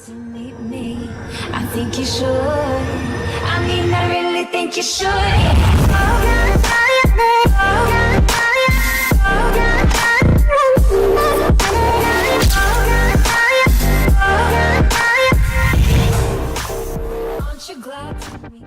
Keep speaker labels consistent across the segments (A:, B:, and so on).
A: To meet me, I think you should. I mean, I really think you should. Aren't you glad to meet me?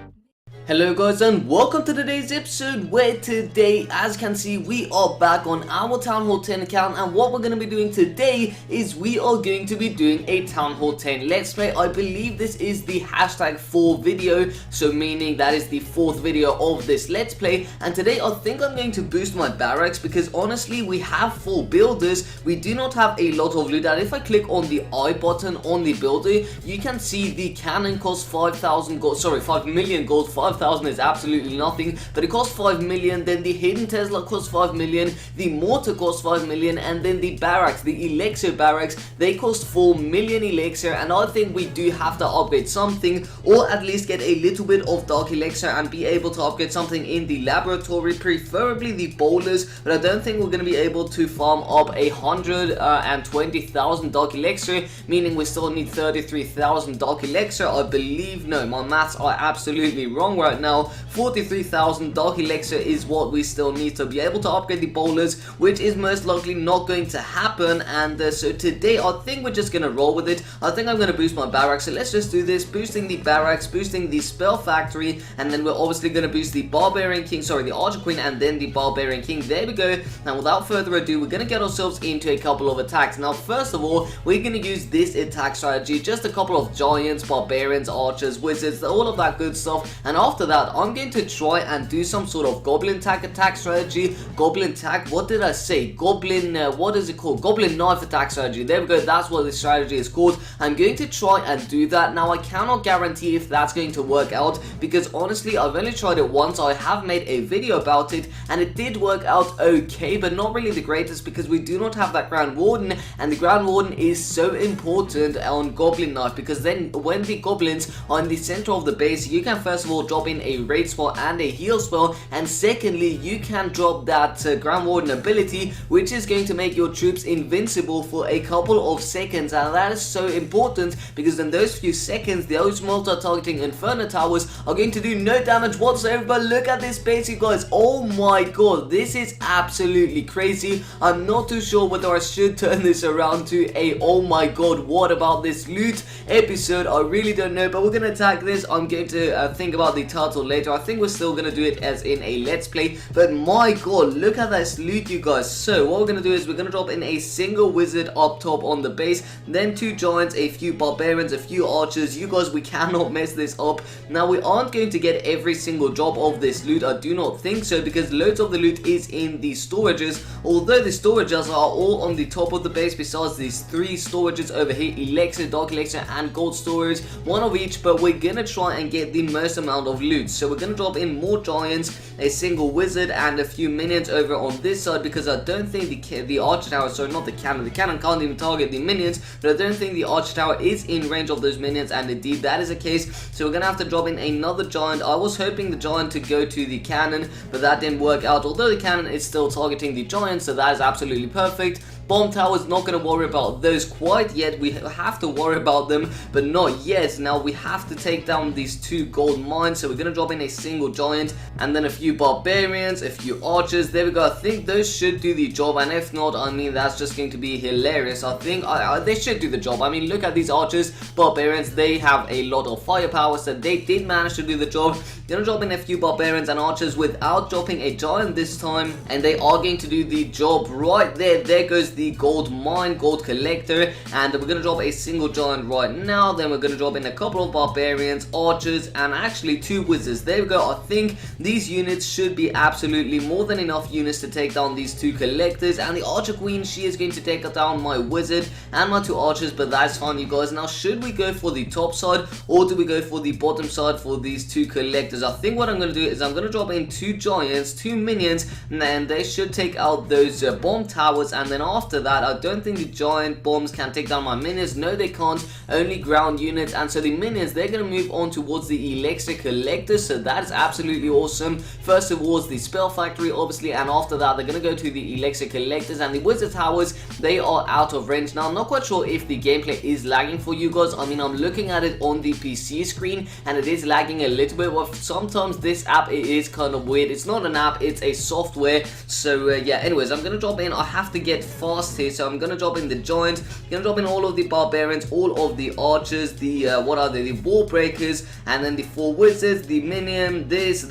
B: Hello guys and welcome to today's episode, where today, as you can see, we are back on our Town Hall 10 account, and what we're going to be doing today is we are going to be doing a Town Hall 10 Let's Play. I believe this is the hashtag 4 video, so meaning that is the 4th video of this Let's Play, and today I think I'm going to boost my barracks because honestly we have 4 builders, we do not have a lot of loot, and if I click on the I button on the builder, you can see the cannon costs 5,000 gold, sorry 5 million gold, 5,000 is absolutely nothing, but it costs 5 million, then the hidden Tesla costs 5 million, the mortar costs 5 million, and then the barracks, the elixir barracks, they cost 4 million elixir, and I think we do have to upgrade something, or at least get a little bit of dark elixir and be able to upgrade something in the laboratory, preferably the bowlers, but I don't think we're going to be able to farm up 120,000 dark elixir, meaning we still need 33,000 dark elixir, I believe. No, my maths are absolutely wrong right now. 43,000 dark elixir is what we still need to be able to upgrade the bowlers, which is most likely not going to happen, and so today I think we're just gonna roll with it. I think I'm gonna boost my barracks, so let's just do this, boosting the barracks, boosting the spell factory, and then we're obviously gonna boost the barbarian king, sorry, the archer queen, and then the barbarian king. There we go. And without further ado, we're gonna get ourselves into a couple of attacks. Now first of all, we're gonna use this attack strategy, just a couple of giants, barbarians, archers, wizards, all of that good stuff, and after that I'm going to try and do some sort of goblin attack strategy. Goblin attack, what did I say? Goblin, what is it called? Goblin knife attack strategy. There we go, that's what this strategy is called. I'm going to try and do that. Now I cannot guarantee if that's going to work out because honestly I've only tried it once. I have made a video about it and it did work out okay, but not really the greatest because we do not have that Grand Warden, and the Grand Warden is so important on goblin knife because then when the goblins are in the center of the base, you can first of all drop in a raid spell and a heal spell, and secondly you can drop that Grand Warden ability, which is going to make your troops invincible for a couple of seconds, and that is so important because in those few seconds those multi-targeting Inferno towers are going to do no damage whatsoever. But look at this base, you guys. Oh my god, this is absolutely crazy. I'm not too sure whether I should turn this around to a oh my god what about this loot episode. I really don't know, but we're gonna attack this. I'm going to think about the title later. I think we're still gonna do it as in a let's play, but my god, look at this loot, you guys. So what we're gonna do is we're gonna drop in a single wizard up top on the base, then 2 giants, a few barbarians, a few archers. You guys, we cannot mess this up. Now we aren't going to get every single drop of this loot, I do not think so, because loads of the loot is in the storages, although the storages are all on the top of the base besides these 3 storages over here, elixir, dark elixir, and gold storage, one of each, but we're gonna try and get the most amount of loot. So we're gonna drop in more giants, a single wizard, and a few minions over on this side because I don't think the archer tower, sorry, not the cannon can't even target the minions, but I don't think the archer tower is in range of those minions, and indeed that is the case. So we're gonna have to drop in another giant. I was hoping the giant to go to the cannon, but that didn't work out, although the cannon is still targeting the giant, so that is absolutely perfect. Bomb towers, not going to worry about those quite yet. We have to worry about them, but not yet. Now we have to take down these 2 gold mines, so we're going to drop in a single giant and then a few barbarians, a few archers. There we go. I think those should do the job, and if not, I mean, that's just going to be hilarious. I think they should do the job. I mean, look at these archers, barbarians, they have a lot of firepower, so they did manage to do the job. Gonna drop in a few barbarians and archers without dropping a giant this time, and they are going to do the job right there. There goes the gold mine, gold collector, and we're gonna drop a single giant right now. Then we're gonna drop in a couple of barbarians, archers, and actually 2 wizards. There we go. I think these units should be absolutely more than enough units to take down these 2 collectors, and the archer queen, she is going to take down my wizard and my 2 archers, but that's fine, you guys. Now should we go for the top side or do we go for the bottom side for these 2 collectors? I think what I'm gonna do is I'm gonna drop in 2 giants, 2 minions, and then they should take out those bomb towers, and then after after that, I don't think the giant bombs can take down my minions. No, they can't. Only ground units. And so the minions, they're going to move on towards the elixir collectors. So that is absolutely awesome. First towards the spell factory, obviously, and after that, they're going to go to the elixir collectors. And the wizard towers, they are out of range. Now, I'm not quite sure if the gameplay is lagging for you guys. I mean, I'm looking at it on the PC screen, and it is lagging a little bit. Well, sometimes this app, it is kind of weird. It's not an app, it's a software. So yeah, anyways, I'm gonna drop in. I have to get fast here, so I'm gonna drop in the giant, gonna drop in all of the barbarians, all of the archers, the what are they, the wall breakers, and then the 4 wizards, the minion, this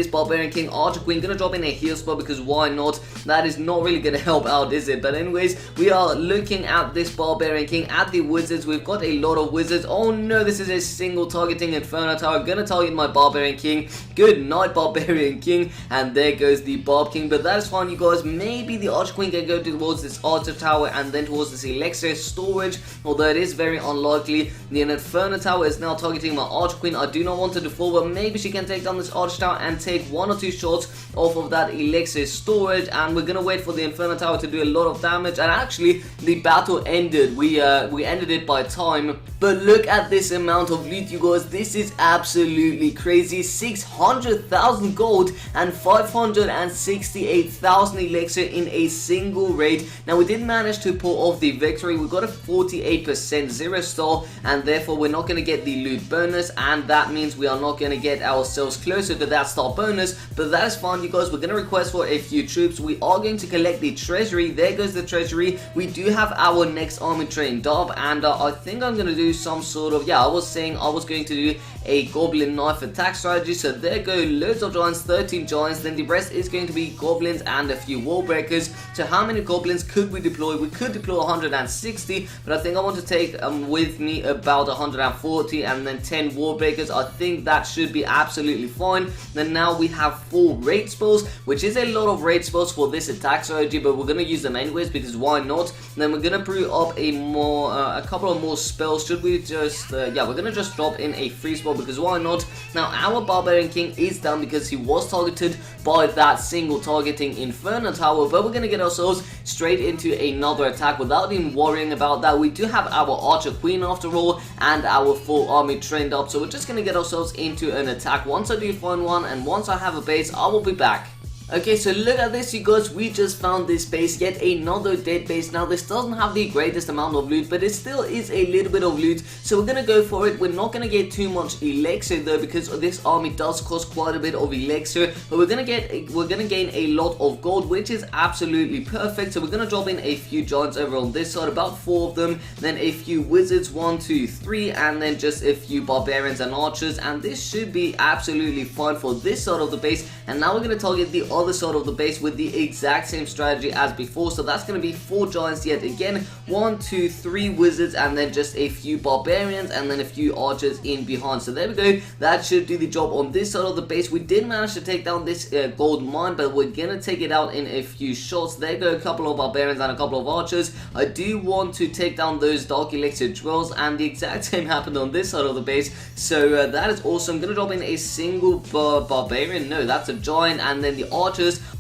B: barbarian king, archer queen. Gonna drop in a heal spell because why not? That is not really gonna help out, is it? But anyways, we are looking at this barbarian king, at the wizards. We've got a lot of wizards. Oh no, this is a single targeting inferno tower. Gonna target my barbarian king. Good night, barbarian king. And there goes the barb king. But that is fine, you guys. Maybe the archer queen can go towards this archer tower and then towards this elixir storage, although it is very unlikely. The inferno tower is now targeting my archer queen. I do not want her to fall, but maybe she can take down this archer tower and take 1 or 2 shots off of that elixir storage. And we're gonna wait for the inferno tower to do a lot of damage. And actually, the battle ended. We ended it by time. But look at this amount of loot, you guys. This is absolutely crazy. 600,000 gold and 568,000 elixir in a single raid. Now, we did manage to pull off the victory. We got a 48% 0-star, and therefore we're not going to get the loot bonus, and that means we are not going to get ourselves closer to that star bonus. But that is fine, you guys. We're going to request for a few troops. We are going to collect the treasury. There goes the treasury. We do have our next army trained up, and I think I'm going to do some sort of, I was saying I was going to do a goblin knife attack strategy. So there go loads of giants, 13 giants, then the rest is going to be goblins and a few wall breakers. So how many goblins could we deploy? We could deploy 160, but I think I want to take with me about 140 and then 10 wall breakers. I think that should be absolutely fine. Then now we have 4 raid spells, which is a lot of raid spells for this attack strategy, but we're going to use them anyways because why not? Then we're going to brew up a couple of more spells. Should we just we're going to just drop in a free spell because why not? Now our barbarian king is down because he was targeted by that single targeting inferno tower, but we're going to get ourselves straight into another attack without even worrying about that. We do have our archer queen after all and our full army trained up, so we're just going to get ourselves into an attack. Once I do find one and once I have a base, I will be back. Okay, so look at this, you guys. We just found this base, yet another dead base. Now this doesn't have the greatest amount of loot, but it still is a little bit of loot, so we're gonna go for it. We're not gonna get too much elixir though, because this army does cost quite a bit of elixir, but we're gonna gain a lot of gold, which is absolutely perfect. So we're gonna drop in a few giants over on this side, about 4 of them, then a few wizards, 1, 2, 3, and then just a few barbarians and archers, and this should be absolutely fine for this side of the base. And now we're gonna target the other side of the base with the exact same strategy as before. So that's going to be 4 giants yet again, 1, 2, 3 wizards, and then just a few barbarians and then a few archers in behind. So there we go. That should do the job on this side of the base. We did manage to take down this gold mine, but we're going to take it out in a few shots. There go a couple of barbarians and a couple of archers. I do want to take down those Dark Elixir drills, and the exact same happened on this side of the base. So that is awesome. I'm going to drop in a single barbarian. No, that's a giant, and then the archers.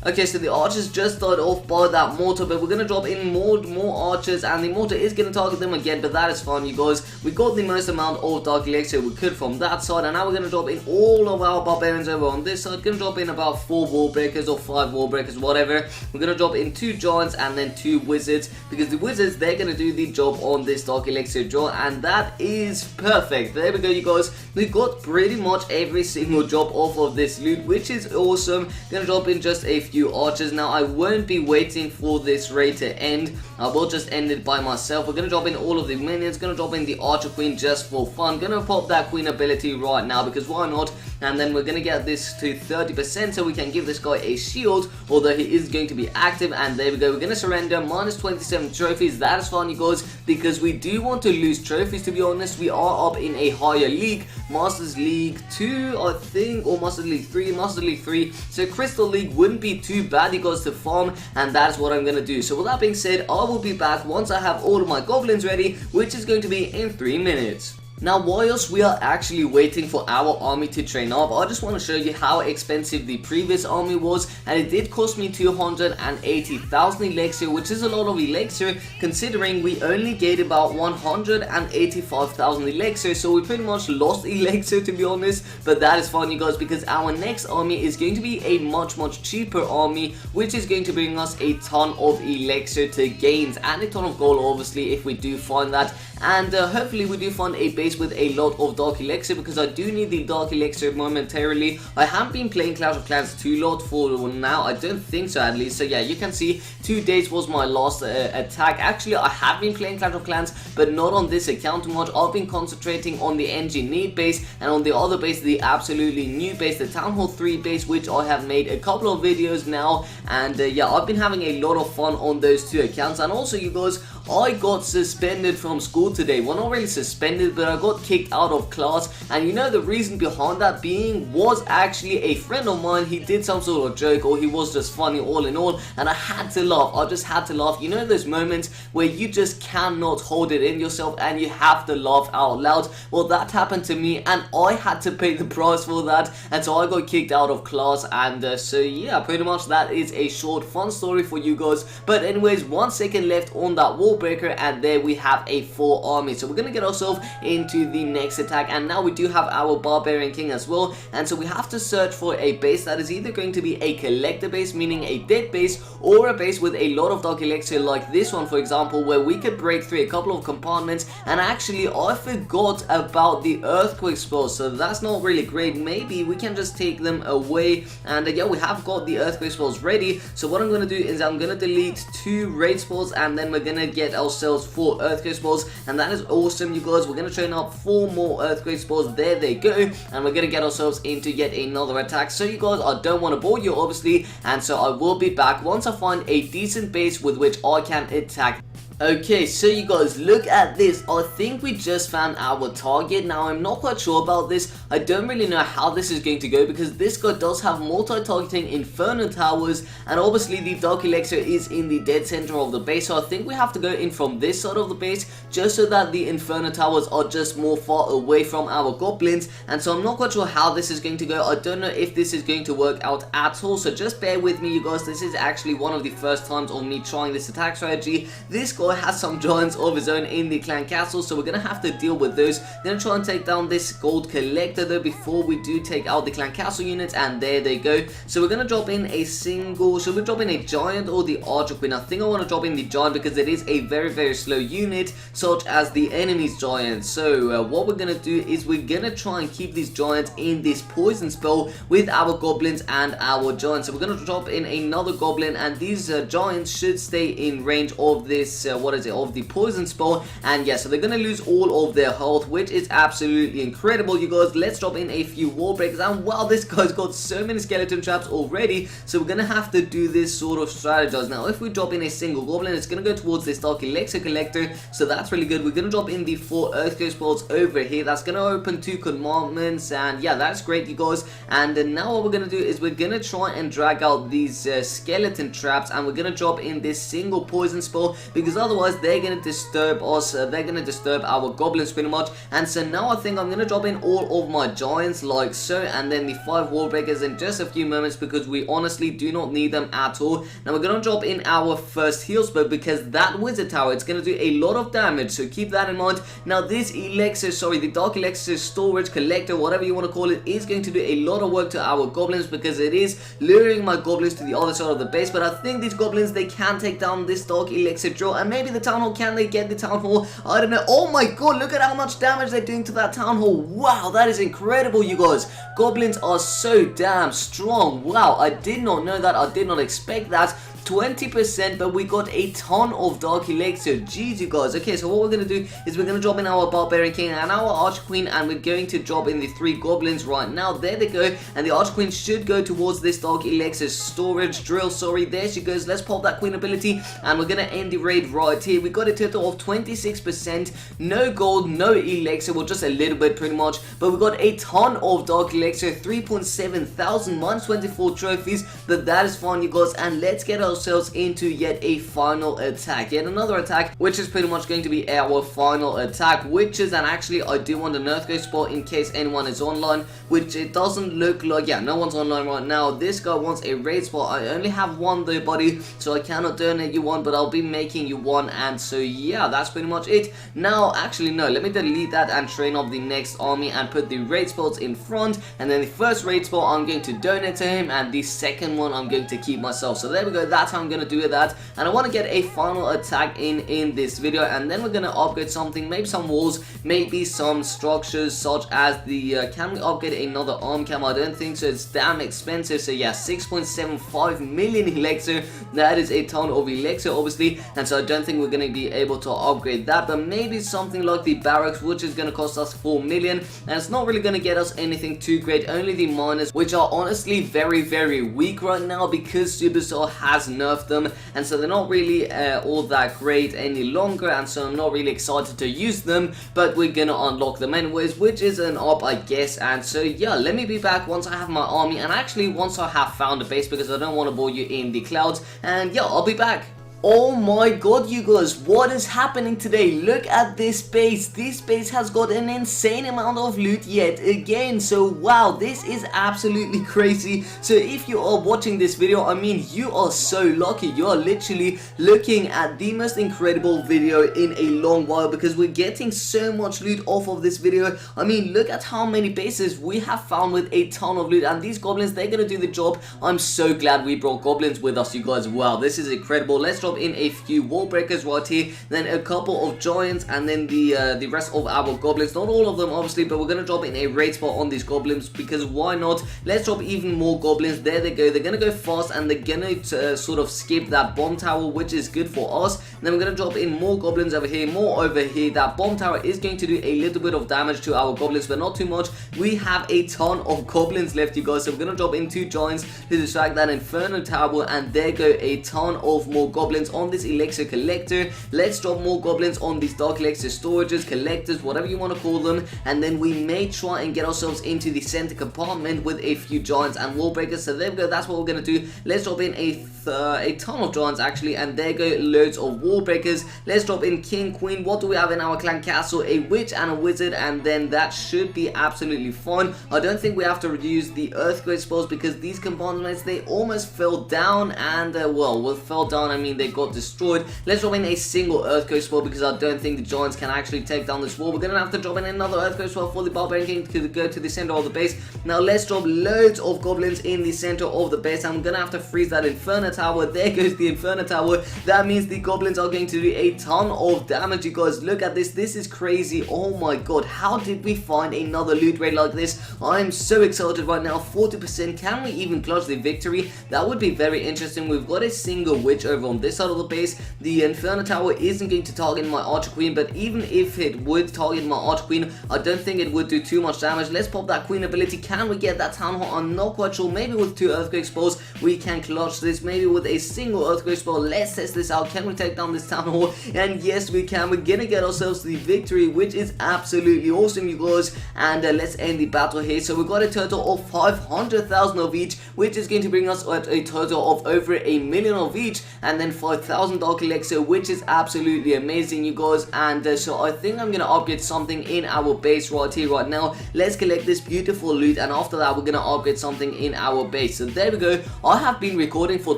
B: Okay, so the archers just died off by that mortar, but we're going to drop in more archers, and the mortar is going to target them again, but that is fine, you guys. We got the most amount of Dark Elixir we could from that side, and now we're going to drop in all of our barbarians over on this side. Going to drop in about 4 wall breakers or 5 wall breakers, whatever. We're going to drop in 2 giants and then 2 wizards, because the wizards, they're going to do the job on this Dark Elixir draw, and that is perfect. There we go, you guys. We got pretty much every single job off of this loot, which is awesome. Going to drop in just a few archers. Now I won't be waiting for this raid to end. I will just end it by myself. We're going to drop in all of the minions. Going to drop in the archer queen just for fun. Going to pop that queen ability right now because why not? And then we're going to get this to 30% so we can give this guy a shield, although he is going to be active. And there we go. We're going to surrender minus 27 trophies. That is fine, you guys, because we do want to lose trophies, to be honest. We are up in a higher league, Masters League 2 I think, or Masters League 3, Masters League 3. So Crystal League wouldn't be too bad, you guys, to farm, and that's what I'm going to do. So with that being said, I will be back once I have all of my goblins ready, which is going to be in 3 minutes. Now whilst we are actually waiting for our army to train up, I just want to show you how expensive the previous army was, and it did cost me 280,000 elixir, which is a lot of elixir considering we only gained about 185,000 elixir, so we pretty much lost elixir to be honest, but that is fine you guys, because our next army is going to be a much cheaper army, which is going to bring us a ton of elixir to gains and a ton of gold obviously if we do find that, and hopefully we do find a base with a lot of Dark Elixir, because I do need the Dark Elixir momentarily. I haven't been playing Clash of Clans too lot for now, I don't think so at least, so yeah, you can see 2 days was my last attack. Actually I have been playing Clash of Clans, but not on this account too much. I've been concentrating on the engineered base, and on the other base, the absolutely new base, the Town Hall 3 base, which I have made a couple of videos now, and yeah, I've been having a lot of fun on those 2 accounts. And also you guys, I got suspended from school today. Well, not really suspended, but I got kicked out of class, and you know the reason behind that being was actually a friend of mine. He did some sort of joke, or he was just funny all in all, and I had to laugh. I just had to laugh. You know those moments where you just cannot hold it in yourself and you have to laugh out loud? Well, that happened to me, and I had to pay the price for that, and so I got kicked out of class, and so yeah, pretty much that is a short fun story for you guys. But anyways, 1 second left on that wall breaker, and there we have a full army, so we're gonna get ourselves into the next attack. And now we do have our barbarian king as well, and so we have to search for a base that is either going to be a collector base, meaning a dead base, or a base with a lot of Dark Elixir like this one for example, where we could break through a couple of compartments. And actually I forgot about the earthquake spells, so that's not really great. Maybe we can just take them away, and yeah, we have got the earthquake spells ready. So what I'm gonna do is I'm gonna delete 2 raid spells, and then we're gonna get ourselves 4 earthquake spells, and that is awesome you guys. We're gonna train up 4 more earthquake spells. There they go, and we're gonna get ourselves into yet another attack. So you guys, I don't want to bore you obviously, and so I will be back once I find a decent base with which I can attack. Okay, so you guys, look at this. I think we just found our target. Now, I'm not quite sure about this. I don't really know how this is going to go, because this guy does have multi-targeting Inferno Towers, and obviously the Dark Elixir is in the dead center of the base, so I think we have to go in from this side of the base, just so that the Inferno Towers are just more far away from our goblins, and so I'm not quite sure how this is going to go. I don't know if this is going to work out at all, so just bear with me you guys. This is actually one of the first times of me trying this attack strategy. This guy has some giants of his own in the clan castle, so we're gonna have to deal with those. Gonna try and take down this gold collector though before we do take out the clan castle units, and there they go. So we're gonna drop in a single, should we drop in a giant or the archer queen? I think I want to drop in the giant, because it is a very slow unit, such as the enemy's giant. So what we're gonna do is we're gonna try and keep these giants in this poison spell with our goblins and our giants. So we're gonna drop in another goblin, and these giants should stay in range of this of the poison spell. And yeah, so they're gonna lose all of their health, which is absolutely incredible you guys. Let's drop in a few wall breakers, and wow, this guy's got so many skeleton traps already, so we're gonna have to do this sort of strategize. Now if we drop in a single goblin, it's gonna go towards this Dark Elixir collector, so that's really good. We're gonna drop in the 4 earthquake spells over here. That's gonna open 2 commandments, and yeah, that's great you guys. And now what we're gonna do is we're gonna try and drag out these skeleton traps, and we're gonna drop in this single poison spell, because otherwise they're gonna disturb us, they're gonna disturb our goblins pretty much. And so now I think I'm gonna drop in all of my giants like so, and then the 5 wall breakers in just a few moments, because we honestly do not need them at all. Now we're gonna drop in our first heal spell, because that wizard tower, it's gonna do a lot of damage, so keep that in mind. Now this elixir, sorry, the Dark Elixir storage collector, whatever you want to call it, is going to do a lot of work to our goblins, because it is luring my goblins to the other side of the base. But I think these goblins, they can take down this Dark Elixir drill, and maybe the town hall, can they get the town hall? I don't know. Oh my god, look at how much damage they're doing to that town hall. Wow, that is incredible you guys. Goblins are so damn strong. Wow, I did not know that. I did not expect that. 20%, but we got a ton of Dark Elixir. Jeez, you guys. Okay, so what we're going to do is we're going to drop in our Barbarian King and our Archer Queen, and we're going to drop in the 3 Goblins right now. There they go, and the Archer Queen should go towards this Dark Elixir storage drill. Sorry, there she goes. Let's pop that Queen ability, and we're going to end the raid right here. We got a total of 26%. No gold, no Elixir, well, just a little bit pretty much, but we got a ton of Dark Elixir, 3.7 thousand, minus 24 trophies, but that is fine, you guys, and let's get our ourselves into yet a final attack, yet another attack, which is pretty much going to be our final attack, which is, and actually I do want an earthquake spot in case anyone is online, which it doesn't look like, yeah, no one's online right now. This guy wants a raid spot. I only have one though, buddy, so I cannot donate you one, but I'll be making you one, and so yeah, that's pretty much it. Now, actually no, let me delete that and train up the next army and put the raid spots in front, and then the first raid spot I'm going to donate to him, and the second one I'm going to keep myself. So there we go, that's how I'm going to do that, and I want to get a final attack in this video, and then we're going to upgrade something, maybe some walls, maybe some structures, such as the, can we upgrade another arm cam? I don't think so, it's damn expensive. So yeah, 6.75 million elixir, that is a ton of elixir obviously, and so I don't think we're going to be able to upgrade that, but maybe something like the barracks, which is going to cost us 4 million, and it's not really going to get us anything too great, only the miners, which are honestly very weak right now because Supercell has nerfed them, and so they're not really all that great any longer, and so I'm not really excited to use them, but we're gonna unlock them anyways, which is an op, I guess. And so yeah, let me be back once I have my army, and actually once I have found a base, because I don't want to bore you in the clouds, and yeah, I'll be back. Oh my god, you guys, what is happening today? Look at this base. This base has got an insane amount of loot yet again. So wow, this is absolutely crazy. So if you are watching this video, I mean, you are so lucky. You are literally looking at the most incredible video in a long while, because we're getting so much loot off of this video. I mean, look at how many bases we have found with a ton of loot, and these goblins, they're gonna do the job. I'm so glad we brought goblins with us, you guys. Wow, this is incredible. Let's drop in a few wall breakers right here, then a couple of giants, and then the rest of our goblins. Not all of them obviously, but we're gonna drop in a raid spot on these goblins, because why not? Let's drop even more goblins. There they go. They're gonna go fast, and they're gonna sort of skip that bomb tower, which is good for us. And then we're gonna drop in more goblins over here, more over here. That bomb tower is going to do a little bit of damage to our goblins, but not too much. We have a ton of goblins left, you guys, so we're gonna drop in 2 giants to distract that inferno tower, and there go a ton of more goblins on this elixir collector. Let's drop more goblins on these dark elixir storages, collectors, whatever you want to call them, and then we may try and get ourselves into the center compartment with a few giants and wall breakers. So there we go, that's what we're gonna do. Let's drop in a ton of giants actually, and there go loads of wall breakers. Let's drop in king, queen. What do we have in our clan castle? A witch and a wizard, and then that should be absolutely fine. I don't think we have to use the earthquake spells, because these compartments, they almost fell down, and well, fell down, I mean they got destroyed. Let's drop in a single earthquake spell, because I don't think the giants can actually take down this wall. We're gonna have to drop in another earthquake spell for the barbarian king to go to the center of the base. Now let's drop loads of goblins in the center of the base. I'm gonna have to freeze that inferno tower. There goes the inferno tower. That means the goblins are going to do a ton of damage, you guys. Look at this. This is crazy. Oh my god, how did we find another loot raid like this? I'm so excited right now. 40%. Can we even clutch the victory? That would be very interesting. We've got a single witch over on this side of the base. The inferno tower isn't going to target my archer queen, but even if it would target my archer queen, I don't think it would do too much damage. Let's pop that queen ability. Can we get that town hall? I'm not quite sure. Maybe with 2 earthquake spells we can clutch this. Maybe with a single earthquake spell. Let's test this out. Can we take down this town hall? And yes, we can. We're gonna get ourselves the victory, which is absolutely awesome, you guys. And let's end the battle here. So we got a total of 500,000 of each, which is going to bring us at a total of over 1 million of each, and then 5,000 dark elixir, which is absolutely amazing, you guys. And so I think I'm gonna upgrade something in our base right here right now. Let's collect this beautiful loot, and after that we're gonna upgrade something in our base. So there we go. I have been recording for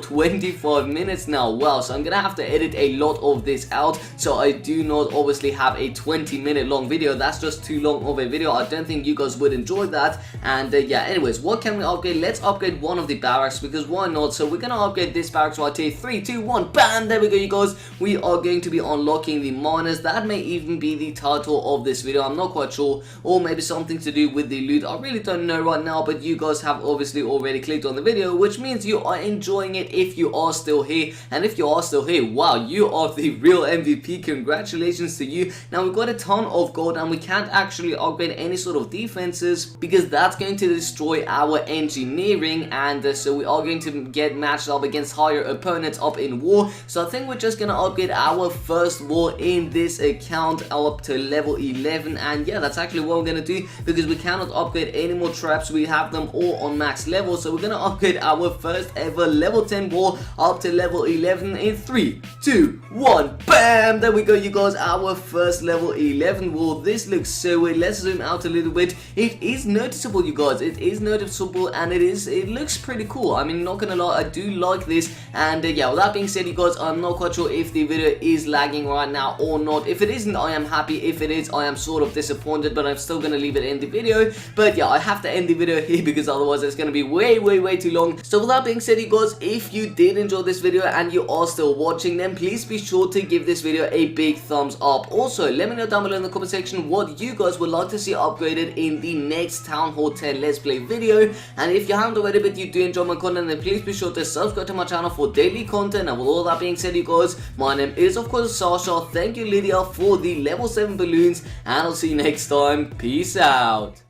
B: 25 minutes now. Wow, so I'm gonna have to edit a lot of this out, so I do not obviously have a 20-minute long video. That's just too long of a video. I don't think you guys would enjoy that. And yeah, anyways, what can we upgrade? Let's upgrade one of the barracks, because why not? So we're gonna upgrade this barracks right here. 3, 2, 1, bam! There we go, you guys. We are going to be unlocking the miners. That may even be the title of this video. I'm not quite sure, or maybe something to do with the loot. I really don't know right now, but you guys have obviously already clicked on the video, which means you are enjoying it if you are still here. And if you are still here, wow, you are the real MVP. Congratulations to you. Now we've got a ton of gold, and we can't actually upgrade any sort of defenses, because that's going to destroy our engineering, and so we are going to get matched up against higher opponents up in war. So I think we're just gonna upgrade our first war in this account up to level 11, and yeah, that's actually what we're gonna do, because we cannot upgrade any more traps. We have them all on max level, so we're gonna upgrade our first ever level 10 war 4 up to level 11 in 3, 2, 1, bam! There we go, you guys, our first level 11 wall. This looks so weird. Let's zoom out a little bit. It is noticeable, you guys. It is noticeable, and it looks pretty cool. I mean, not gonna lie, I do like this. And yeah, with that being said, you guys, I'm not quite sure if the video is lagging right now or not. If it isn't, I am happy. If it is, I am sort of disappointed, but I'm still gonna leave it in the video. But yeah, I have to end the video here because otherwise it's gonna be way too long. So with that being said, you guys, if you did enjoy this video and you are still watching, then please be sure to give this video a big thumbs up. Also, let me know down below in the comment section what you guys would like to see upgraded in the next Town Hall 10 Let's Play video. And if you haven't already, but you do enjoy my content, then please be sure to subscribe to my channel for daily content. And with all that being said, you guys, my name is of course Asascha. Thank you, Lydia, for the level 7 balloons, and I'll see you next time. Peace out.